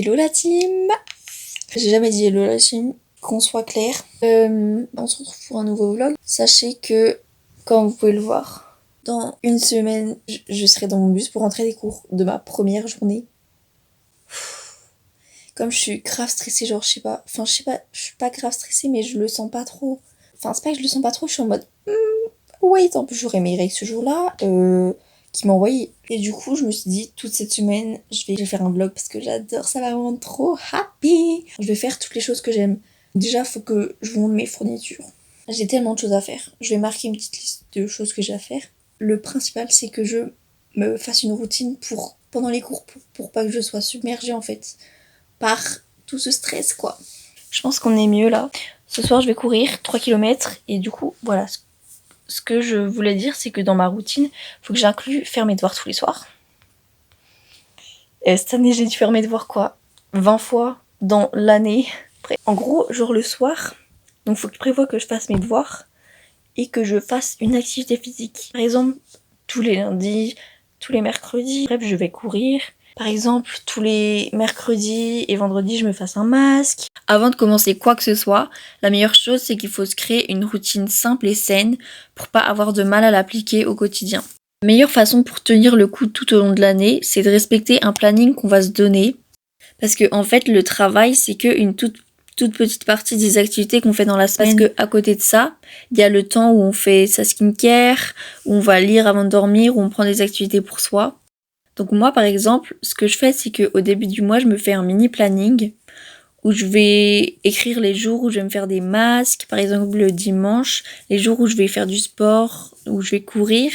Hello la team. J'ai jamais dit hello la team, qu'on soit clair. On se retrouve pour un nouveau vlog. Sachez que, comme vous pouvez le voir, dans une semaine, je serai dans mon bus pour rentrer des cours de ma première journée. Comme je suis grave stressée, genre je sais pas, je suis pas grave stressée mais je le sens pas trop. Enfin c'est pas que je le sens pas trop, je suis en mode wait, en plus j'aurai mes règles ce jour-là, qui m'a envoyé. Et du coup je me suis dit toute cette semaine je vais faire un vlog parce que j'adore, ça va me rendre trop happy. Je vais faire toutes les choses que j'aime. Déjà faut que je vous montre mes fournitures. J'ai tellement de choses à faire. Je vais marquer une petite liste de choses que j'ai à faire. Le principal c'est que je me fasse une routine pour pendant les cours pour pas que je sois submergée en fait par tout ce stress quoi. Je pense qu'on est mieux là. Ce soir je vais courir 3 km et du coup voilà, ce que je voulais dire c'est que dans ma routine, faut que j'inclue faire mes devoirs tous les soirs. Et cette année j'ai dû faire mes devoirs quoi 20 fois dans l'année. En gros genre le soir, donc faut que je prévoie que je fasse mes devoirs et que je fasse une activité physique. Par exemple tous les lundis, tous les mercredis, bref je vais courir. Par exemple, tous les mercredis et vendredis, je me fasse un masque. Avant de commencer quoi que ce soit, la meilleure chose, c'est qu'il faut se créer une routine simple et saine pour pas avoir de mal à l'appliquer au quotidien. La meilleure façon pour tenir le coup tout au long de l'année, c'est de respecter un planning qu'on va se donner. Parce que, en fait, le travail, c'est qu'une toute petite partie des activités qu'on fait dans la semaine. Parce que à côté de ça, il y a le temps où on fait sa skincare, où on va lire avant de dormir, où on prend des activités pour soi. Donc moi par exemple, ce que je fais c'est qu'au début du mois je me fais un mini planning où je vais écrire les jours où je vais me faire des masques, par exemple le dimanche, les jours où je vais faire du sport, où je vais courir,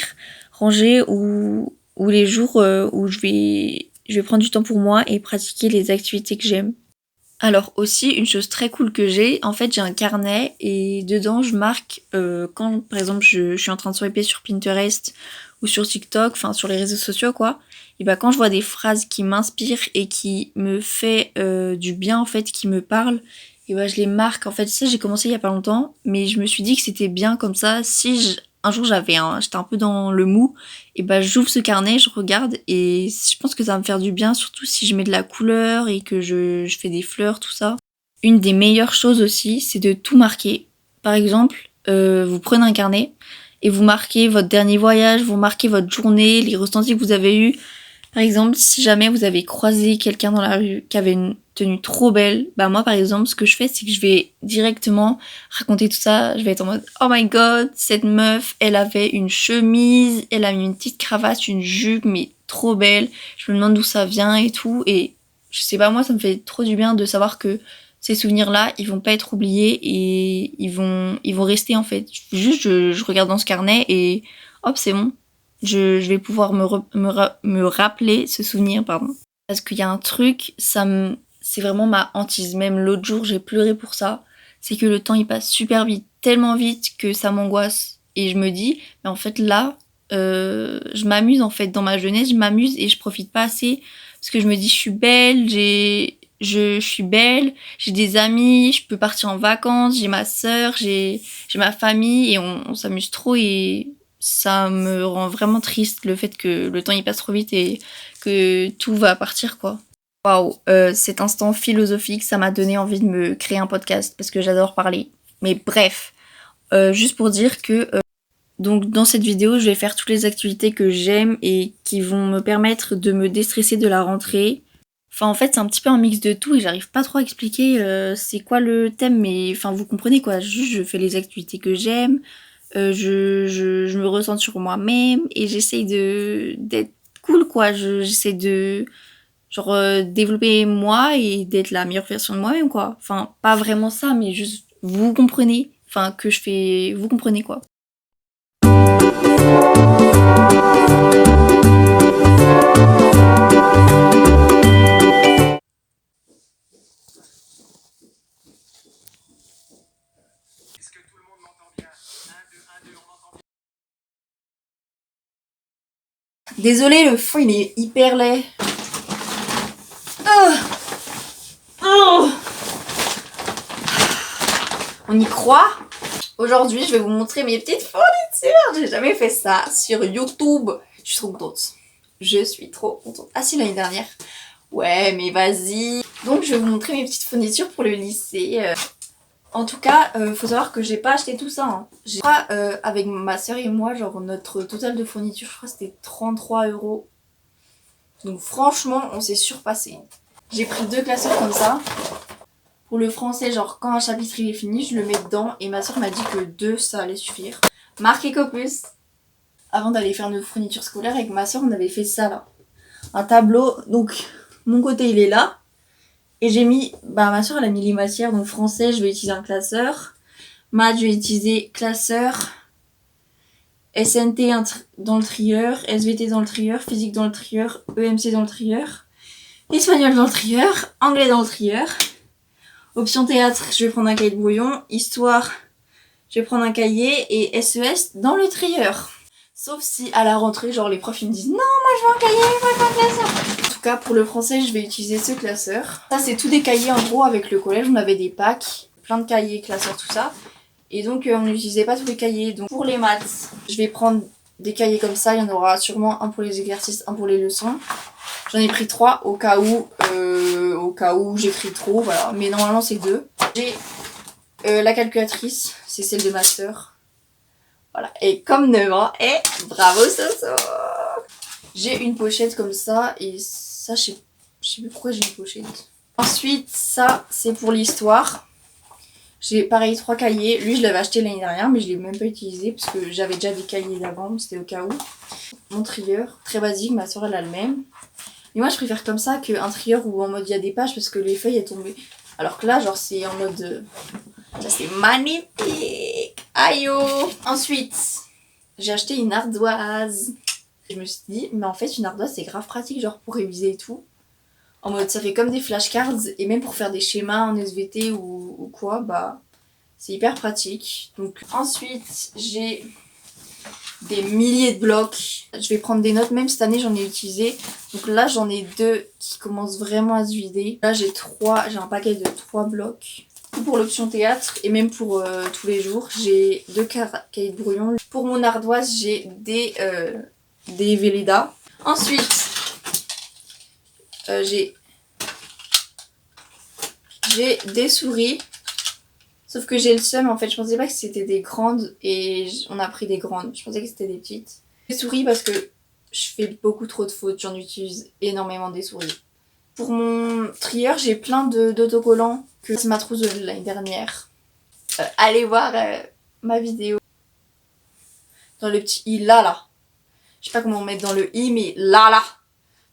ranger ou les jours où je vais prendre du temps pour moi et pratiquer les activités que j'aime. Alors aussi une chose très cool que j'ai, en fait j'ai un carnet et dedans je marque quand par exemple je suis en train de swiper sur Pinterest ou sur TikTok, enfin sur les réseaux sociaux quoi, et bah quand je vois des phrases qui m'inspirent et qui me fait du bien en fait, qui me parlent, et bah je les marque. En fait ça j'ai commencé il y a pas longtemps, mais je me suis dit que c'était bien comme ça, un jour j'étais un peu dans le mou, et bah j'ouvre ce carnet, je regarde et je pense que ça va me faire du bien, surtout si je mets de la couleur et que je fais des fleurs, tout ça. Une des meilleures choses aussi, c'est de tout marquer. Par exemple, vous prenez un carnet et vous marquez votre dernier voyage, vous marquez votre journée, les ressentis que vous avez eus. Par exemple, si jamais vous avez croisé quelqu'un dans la rue qui avait une tenue trop belle, bah moi par exemple, ce que je fais, c'est que je vais directement raconter tout ça. Je vais être en mode oh my god, cette meuf, elle avait une chemise, elle a mis une petite cravate, une jupe, mais trop belle. Je me demande d'où ça vient et tout. Et je sais pas, moi ça me fait trop du bien de savoir que ces souvenirs-là, ils vont pas être oubliés et ils vont rester en fait. Juste, je regarde dans ce carnet et hop, c'est bon. Je vais pouvoir me rappeler ce souvenir, pardon. Parce qu'il y a un truc, c'est vraiment ma hantise. Même l'autre jour, j'ai pleuré pour ça. C'est que le temps, il passe super vite, tellement vite que ça m'angoisse. Et je me dis, mais en fait là, je m'amuse en fait. Dans ma jeunesse, je m'amuse et je profite pas assez. Parce que je me dis, je suis belle, je suis belle, j'ai des amis, je peux partir en vacances, j'ai ma sœur, j'ai ma famille et on s'amuse trop et ça me rend vraiment triste le fait que le temps il passe trop vite et que tout va partir quoi. Waouh, cet instant philosophique, ça m'a donné envie de me créer un podcast parce que j'adore parler. Mais bref, juste pour dire que donc dans cette vidéo, je vais faire toutes les activités que j'aime et qui vont me permettre de me déstresser de la rentrée. Enfin en fait c'est un petit peu un mix de tout et j'arrive pas trop à expliquer c'est quoi le thème, mais enfin vous comprenez quoi, juste je fais les activités que j'aime, je me ressens sur moi-même et j'essaye d'être cool quoi, j'essaie de genre développer moi et d'être la meilleure version de moi-même quoi. Enfin pas vraiment ça mais juste vous comprenez, enfin que je fais, vous comprenez quoi. Désolée, le fond il est hyper laid. On y croit. Aujourd'hui, je vais vous montrer mes petites fournitures. J'ai jamais fait ça sur YouTube. Je suis trop contente. Je suis trop contente. Ah si, l'année dernière. Ouais, mais vas-y. Donc je vais vous montrer mes petites fournitures pour le lycée. En tout cas, faut savoir que j'ai pas acheté tout ça. Hein. J'ai avec ma soeur et moi, genre notre total de fournitures, je crois c'était 33 €. Donc franchement, on s'est surpassé. J'ai pris 2 classeurs comme ça. Pour le français, genre quand un chapitre il est fini, je le mets dedans. Et ma soeur m'a dit que 2, ça allait suffire. Marque Ecopus. Avant d'aller faire nos fournitures scolaires, avec ma soeur, on avait fait ça là. Un tableau. Donc mon côté il est là. Et j'ai mis, ma soeur elle a mis les matières, donc français je vais utiliser un classeur, maths je vais utiliser classeur, SNT dans le trieur, SVT dans le trieur, physique dans le trieur, EMC dans le trieur, espagnol dans le trieur, anglais dans le trieur, option théâtre je vais prendre un cahier de brouillon, histoire je vais prendre un cahier et SES dans le trieur. Sauf si à la rentrée, genre les profs ils me disent non, moi je veux un cahier, moi je veux un classeur. En tout cas, pour le français, je vais utiliser ce classeur. Ça, c'est tous des cahiers en gros avec le collège. On avait des packs, plein de cahiers, classeurs, tout ça. Et donc, on n'utilisait pas tous les cahiers. Donc, pour les maths, je vais prendre des cahiers comme ça. Il y en aura sûrement un pour les exercices, un pour les leçons. J'en ai pris 3 au cas où j'écris trop, voilà. Mais normalement, c'est 2. J'ai la calculatrice, c'est celle de ma sœur. Voilà, et comme 9 ans, et bravo Soso. J'ai une pochette comme ça, et ça, je sais plus pourquoi j'ai une pochette. Ensuite, ça, c'est pour l'histoire. J'ai pareil 3 cahiers. Lui, je l'avais acheté l'année dernière, mais je l'ai même pas utilisé, parce que j'avais déjà des cahiers d'avant, c'était au cas où. Mon trieur, très basique, ma soeur, elle a le même. Mais moi, je préfère comme ça qu'un trieur où en mode il y a des pages, parce que les feuilles, elles tombent. Alors que là, genre, c'est en mode... Ça, c'est magnifique. Aïe oh. Ensuite, j'ai acheté une ardoise. Je me suis dit, mais en fait, une ardoise, c'est grave pratique, genre pour réviser et tout. En mode, ça fait comme des flashcards. Et même pour faire des schémas en SVT ou quoi, c'est hyper pratique. Donc, ensuite, j'ai des milliers de blocs. Je vais prendre des notes, même cette année, j'en ai utilisé. Donc là, j'en ai 2 qui commencent vraiment à se vider. Là, j'ai un paquet de 3 blocs. Pour l'option théâtre et même pour tous les jours, j'ai 2 cahiers de brouillon. Pour mon ardoise, j'ai des Velleda. Ensuite, j'ai des souris. Sauf que j'ai le seum, en fait, je pensais pas que c'était des grandes et on a pris des grandes. Je pensais que c'était des petites. Des souris parce que je fais beaucoup trop de fautes, j'en utilise énormément des souris. Pour mon trieur, j'ai plein d'autocollants que c'est ma trousse de l'année dernière. Allez voir ma vidéo. Dans le petit i là. Je sais pas comment mettre dans le i, mais là.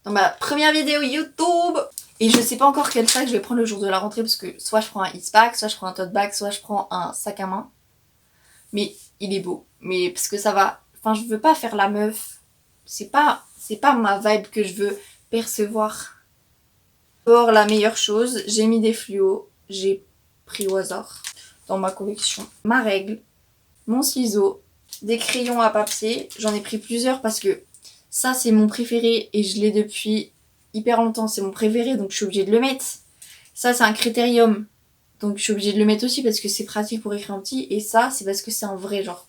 Dans ma première vidéo YouTube. Et je sais pas encore quel sac je vais prendre le jour de la rentrée parce que soit je prends un Eastpak, soit je prends un tote bag, soit je prends un sac à main. Mais il est beau. Mais parce que ça va... Enfin, je veux pas faire la meuf. C'est pas ma vibe que je veux percevoir. D'abord, la meilleure chose, j'ai mis des fluos. J'ai pris au hasard dans ma collection. Ma règle, mon ciseau, des crayons à papier. J'en ai pris plusieurs parce que ça, c'est mon préféré et je l'ai depuis hyper longtemps. C'est mon préféré, donc je suis obligée de le mettre. Ça, c'est un critérium. Donc je suis obligée de le mettre aussi parce que c'est pratique pour écrire en petit. Et ça, c'est parce que c'est un vrai, genre,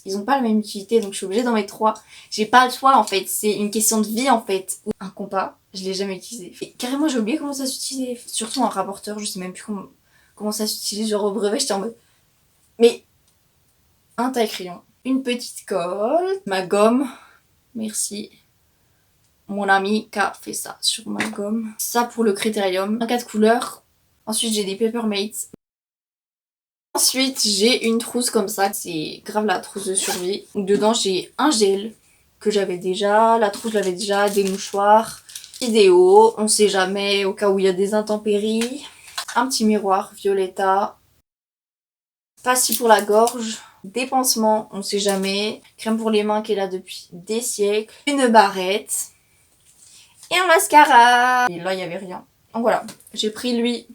ils ont pas la même utilité, donc je suis obligée d'en mettre 3. J'ai pas le choix en fait, c'est une question de vie en fait. Un compas, je l'ai jamais utilisé. Et carrément, j'ai oublié comment ça s'utilisait. Surtout un rapporteur, je sais même plus comment ça s'utilise. Genre au brevet, j'étais en mode... Mais un taille-crayon, une petite colle, ma gomme, merci. Mon ami qui a fait ça sur ma gomme. Ça pour le critérium, un 4 couleurs. Ensuite, j'ai des Papermates. Ensuite, j'ai une trousse comme ça. C'est grave la trousse de survie. Dedans, j'ai un gel que j'avais déjà. La trousse, je l'avais déjà. Des mouchoirs. Idéaux. On sait jamais au cas où il y a des intempéries. Un petit miroir Violetta. Pastis pour la gorge. Des pansements. On sait jamais. Crème pour les mains qui est là depuis des siècles. Une barrette. Et un mascara. Et là, il n'y avait rien. Donc voilà. J'ai pris lui.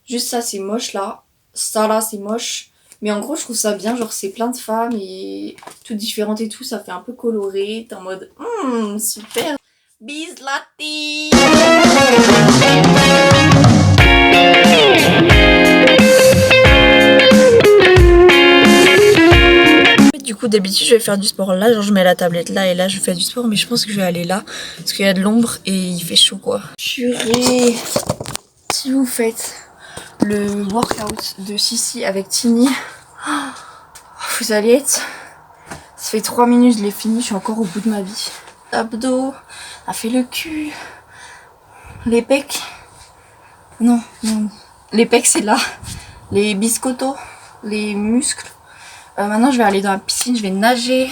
Juste ça, c'est moche là. Ça là, c'est moche. Mais en gros, je trouve ça bien. Genre, c'est plein de femmes et toutes différentes et tout. Ça fait un peu coloré. T'es en mode, super. Bis Lati. Du coup, d'habitude, je vais faire du sport là. Genre, je mets la tablette là et là, je fais du sport. Mais je pense que je vais aller là. Parce qu'il y a de l'ombre et il fait chaud, quoi. Purée. si vous faites le workout de Sissi avec Tini, vous allez être... Ça fait 3 minutes, je l'ai fini, je suis encore au bout de ma vie. Abdos, a fait le cul, les pecs. Non, non. Les pecs c'est là. Les biscottos, les muscles. Maintenant je vais aller dans la piscine, je vais nager.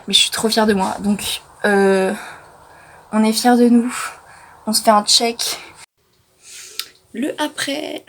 Mais je suis trop fière de moi. Donc on est fiers de nous. On se fait un check. Le après.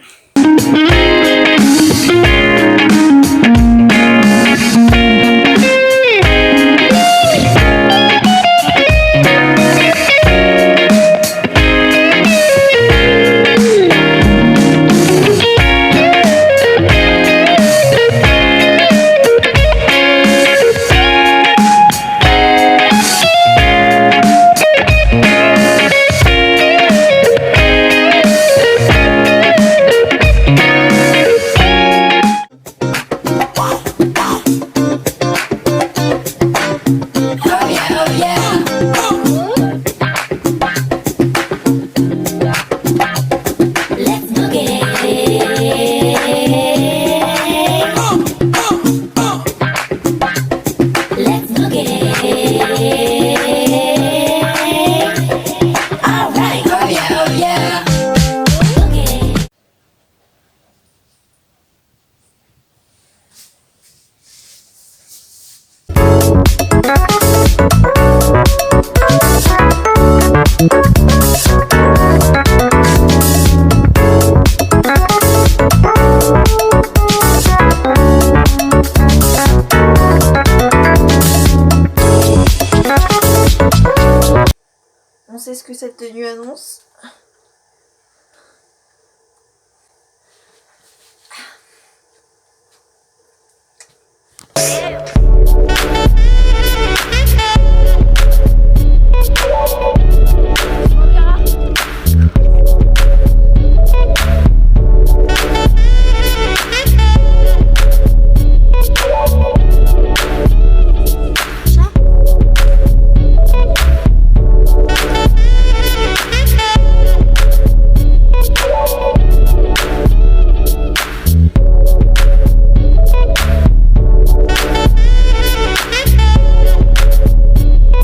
On sait ce que cette tenue annonce.